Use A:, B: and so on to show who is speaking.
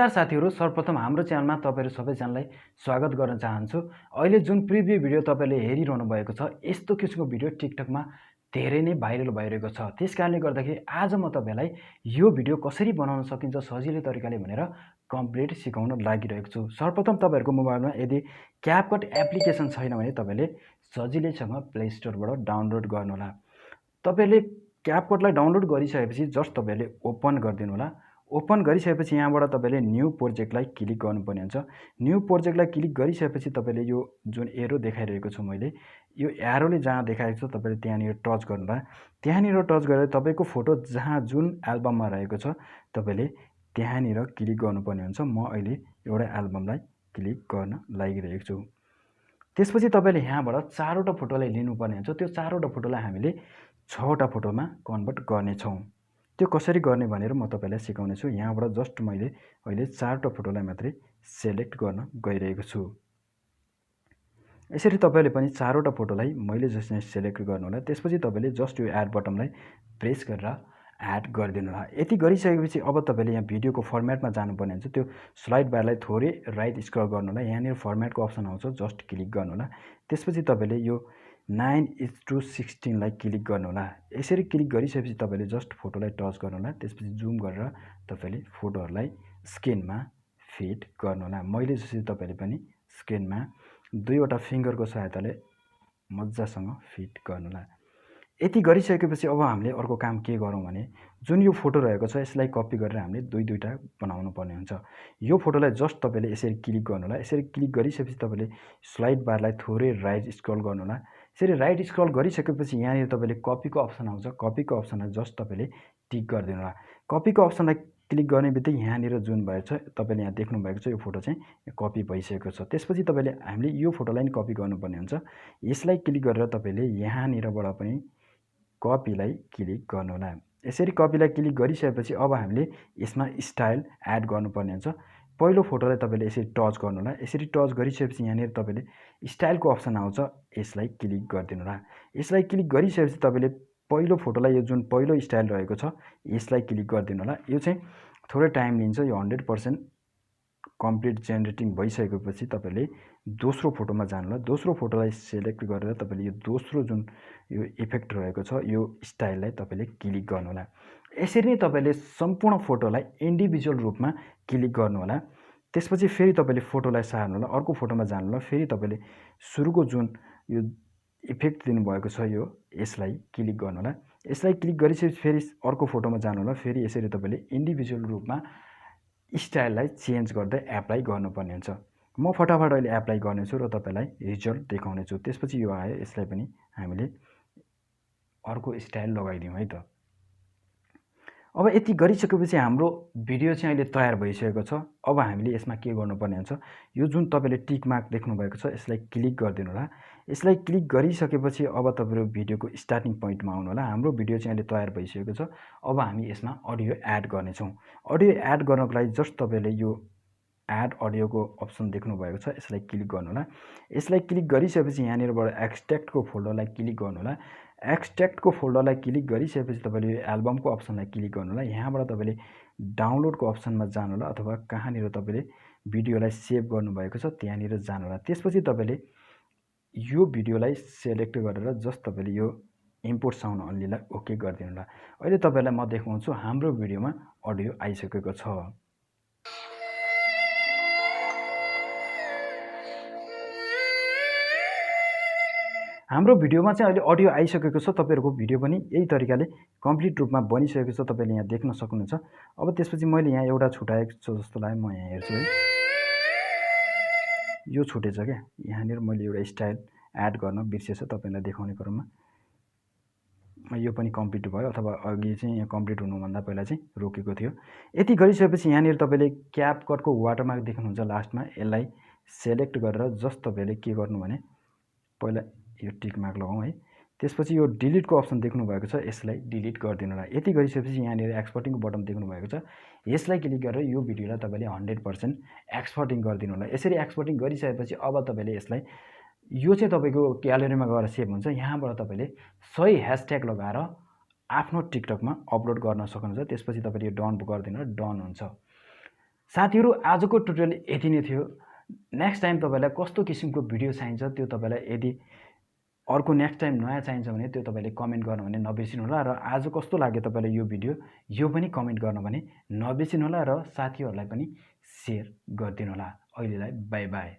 A: नमस्कार साथीहरु, सर्वप्रथम हाम्रो च्यानलमा तपाईहरु सबैजनालाई स्वागत गर्न चाहन्छु। अहिले जुन प्रिभ्यू भिडियो तपाईले हेरिरहनु भएको छ, यस्तो किसिमको भिडियो टिकटकमा धेरै नै भाइरल भइरहेको छ। त्यसकारणले गर्दाखेरि आज म तपाईलाई यो भिडियो कसरी बनाउन सकिन्छ सजिलो तरिकाले भनेर कम्प्लिट सिकाउन लागिरहेको छु। सर्वप्रथम तपाईहरुको मोबाइलमा यदि क्यापकट एप्लिकेसन छैन भने तपाईले सजिलैसँग प्ले स्टोरबाट डाउनलोड गर्नुहोला। तपाईले क्यापकटलाई डाउनलोड गरिसकेपछि जस्ट तपाईले ओपन गरिदिनु होला। ओपन गरिसकेपछि यहाँबाट तपाईले न्यू प्रोजेक्टलाई क्लिक गर्नुपर्ने हुन्छ। न्यू प्रोजेक्टलाई क्लिक गरिसकेपछि तपाईले यो जुन एरो देखाइरहेको छु मैले, यो एरोले जहाँ देखाएको छ तपाईले त्यहाँनिर टच गर्नुहोला। त्यहाँनिर टच गरेर तपाईको फोटो जहाँ जुन एल्बममा रहेको छ तपाईले त्यहाँनिर क्लिक गर्नुपर्ने हुन्छ। म अहिले एउटा एल्बमलाई क्लिक गर्न लागिरहेको छु। त्यसपछि तपाईले यहाँबाट चारवटा फोटोलाई लिनुपर्ने हुन्छ। त्यो चारवटा फोटोलाई हामीले 6वटा फोटोमा कन्भर्ट गर्ने छौं। त्यो कसरी गर्ने भनेर म तपाईलाई सिकाउने छु। यहाँबाट जस्ट मैले अहिले 4वटा फोटोलाई मात्रै सिलेक्ट गर्न गइरहेको छु। यसरी तपाईले पनि 4वटा फोटोलाई मैले जसरी सिलेक्ट गर्नु होला। त्यसपछि तपाईले जस्ट यो एड बटनलाई प्रेस गरेर एड गरिदिनु होला। यति गरिसकेपछि अब तपाईले यहाँ भिडियोको फर्मेटमा जानुपर्ने हुन्छ। त्यो स्लाइड बारलाई थोरै राइट स्क्रल गर्नु होला। यहाँनिर फर्मेटको अप्सन आउँछ, जस्ट क्लिक गर्नु होला। त्यसपछि तपाईले यो 9:16 लाई क्लिक गर्नु होला। यसरी क्लिक गरिसकेपछि तपाईले जस्ट फोटोलाई टच गर्नु होला। त्यसपछि जुम गरेर तपाईले फोटोहरुलाई स्क्रिनमा फिट गर्नु होला। मैले जसरी तपाईले पनि स्क्रिनमा दुईवटा फिंगरको सहायताले मज्जासँग फिट गर्नु होला। यति गरिसकेपछि अब हामीले अर्को काम के गरौँ भने जुन यो फोटो रहेको छ यसलाई कपी गरेर हामीले दुईटा बनाउनु पर्ने हुन्छ। यो फोटोलाई जस्ट तपाईले यसरी क्लिक गर्नु होला। यसरी क्लिक गरिसकेपछि तपाईले स्लाइड बारलाई थोरै राइट स्क्रल गर्नु होला। यसरी राइट स्क्रल गरिसकेपछि यहाँनिर तपाईले कपीको अप्सन आउँछ। कपीको अप्सनलाई जस्ट तपाईले टिक गरिदिनु होला। कपीको अप्सनलाई क्लिक गर्ने बित्तिकै यहाँनिर जुन भएको छ तपाईले यहाँ देख्नु भएको छ यो फोटो चाहिँ कपी भइसकेको छ। त्यसपछि तपाईले हामीले यो फोटोलाई नि कपी गर्नुपर्ने हुन्छ। यसलाई क्लिक गरेर तपाईले यहाँनिरबाट पनि कपीलाई क्लिक गर्नु होला। यसरी कपीलाई क्लिक गरिसकेपछि अब हामीले यसमा स्टाइल एड गर्नुपर्ने हुन्छ। पहिलो फोटोलाई तपाईले यसरी टच गर्नु होला। यसरी टच गरिसकेपछि यहाँनिर तपाईले स्टाइलको अप्सन आउँछ, यसलाई क्लिक गरिदिनु होला। यसलाई क्लिक गरिसकेपछि तपाईले पहिलो फोटोलाई यो जुन पहिलो स्टाइल रहेको छ यसलाई क्लिक गरिदिनु होला। यो चाहिँ थोरै टाइम लिन्छ। यो 100% कम्प्लिट जेनेरेटिङ भइसकेपछि तपाईले दोस्रो फोटोमा जानु होला। दोस्रो फोटोलाई सिलेक्ट गरेर तपाईले यो दोस्रो जुन यो इफेक्ट रहेको छ यो स्टाइललाई तपाईले क्लिक गर्नु होला। यसरी नै तपाईले सम्पूर्ण फोटोलाई इन्डिभिजुअल रूपमा क्लिक गर्नु होला। त्यसपछि फेरि तपाईले फोटोलाई सार्नु होला। अर्को फोटोमा जानु होला। फेरि तपाईले सुरुको जुन यो इफेक्ट दिनुभएको छ यो यसलाई क्लिक गर्नु होला। यसलाई क्लिक गरिसकेपछि फेरि अर्को फोटोमा जानु होला। फेरि यसरी तपाईले इन्डिभिजुअल रूपमा स्टाइललाई चेन्ज गर्दै एप्लाई गर्नुपर्ने हुन्छ। म फटाफट अहिले एप्लाई गर्नेछु र तपाईलाई रिजल्ट देखाउने छु। त्यसपछि यो आयो, यसलाई पनि हामीले अर्को स्टाइल लगाइदिउँ है त। अब यति गरिसकेपछि हाम्रो भिडियो चाहिँ अहिले तयार भइसकेको छ। अब हामीले यसमा के गर्नुपर्ने हुन्छ, यो जुन तपाईले टिक मार्क देख्नु भएको छ यसलाई क्लिक गरिदिनु होला। यसलाई क्लिक गरिसकेपछि अब तपाईहरु भिडियोको स्टार्टिङ पोइन्टमा आउनु होला। हाम्रो भिडियो चाहिँ अहिले तयार भइसकेको छ। अब हामी यसमा अडियो एड गर्ने छौं। अडियो एड गर्नको लागि जस्ट तपाईले यो एड अडियोको अप्सन देख्नु भएको छ, यसलाई क्लिक गर्नु होला। यसलाई क्लिक गरिसकेपछि यहाँनिरबाट एक्सट्र्याक्टको फोल्डरलाई क्लिक गर्नु होला। एक्सट्र्याक्टको फोल्डरलाई क्लिक गरिसकेपछि तपाईले यो एल्बमको अप्सनलाई क्लिक गर्नु होला। यहाँबाट तपाईले डाउनलोडको अप्सनमा जानु होला अथवा कहाँनिर तपाईले भिडियोलाई सेभ गर्नुभएको छ त्यहाँनिर जानु होला। त्यसपछि तपाईले यो भिडियोलाई सिलेक्ट गरेर जस्ट तपाईले यो इम्पोर्ट साउन्ड अन्लीलाई ओके गरिदिनु होला। अहिले तपाईलाई म देखाउँछु हाम्रो भिडियोमा अडियो आइसकेको छ। हाम्रो भिडियोमा चाहिँ अहिले अडियो आइसकेको छ। तपाईहरुको भिडियो पनि यही तरिकाले कम्प्लिट रूपमा बनिसकेको छ, तपाईले यहाँ देख्न सक्नुहुन्छ। अब त्यसपछि मैले यहाँ एउटा छुटाएको छु जस्तो लाग्यो, म यहाँ हेर्छु है। यो छुटेछ क्या, यहाँनिर मैले एउटा स्टाइल एड गर्न बिर्सेछ तपाईलाई देखाउने क्रममा। यो पनि कम्प्लिट भयो अथवा अघि चाहिँ यहाँ कम्प्लिट हुनुभन्दा पहिला चाहिँ रोकेको थियो। यति गरिसकेपछि यहाँनिर तपाईले क्यापकटको वाटरमार्क देख्नुहुन्छ लास्टमा, यसलाई सिलेक्ट गरेर जस्ट तपाईले के गर्नु भने पहिला यो टिक मार्क लगाउँ है। त्यसपछि यो डिलिटको अप्सन देख्नु भएको छ, यसलाई डिलिट गरिदिनु होला। यति गरिसकेपछि यहाँनिर एक्सपोर्टिङको बटन देख्नु भएको छ, यसलाई क्लिक गरेर यो भिडियोलाई तपाईले 100% एक्सपोर्टिङ गरिदिनु होला। यसरी एक्सपोर्टिङ गरिसकेपछि अब तपाईले यसलाई यो चाहिँ तपाईको ग्यालरीमा गएर सेभ हुन्छ। यहाँबाट तपाईले सही ह्याशट्याग लगाएर आफ्नो टिकटकमा अपलोड गर्न सक्नुहुन्छ। त्यसपछि तपाईले यो डन गरिदिनु होला, डन हुन्छ। साथीहरू आजको ट्युटोरियल यति नै थियो। नेक्स्ट टाइम तपाईँलाई कस्तो किसिमको भिडियो चाहिन्छ त्यो तपाईँलाई यदि अर्को नेक्स्ट टाइम नयाँ चाहिन्छ भने त्यो तपाईँले कमेन्ट गर्नु भने नबिर्सिनुहोला र आज कस्तो लाग्यो तपाईँलाई यो भिडियो यो पनि कमेन्ट गर्नु भने नबिर्सिनुहोला र साथीहरूलाई पनि सेयर गरिदिनुहोला। अहिलेलाई बाई बाई।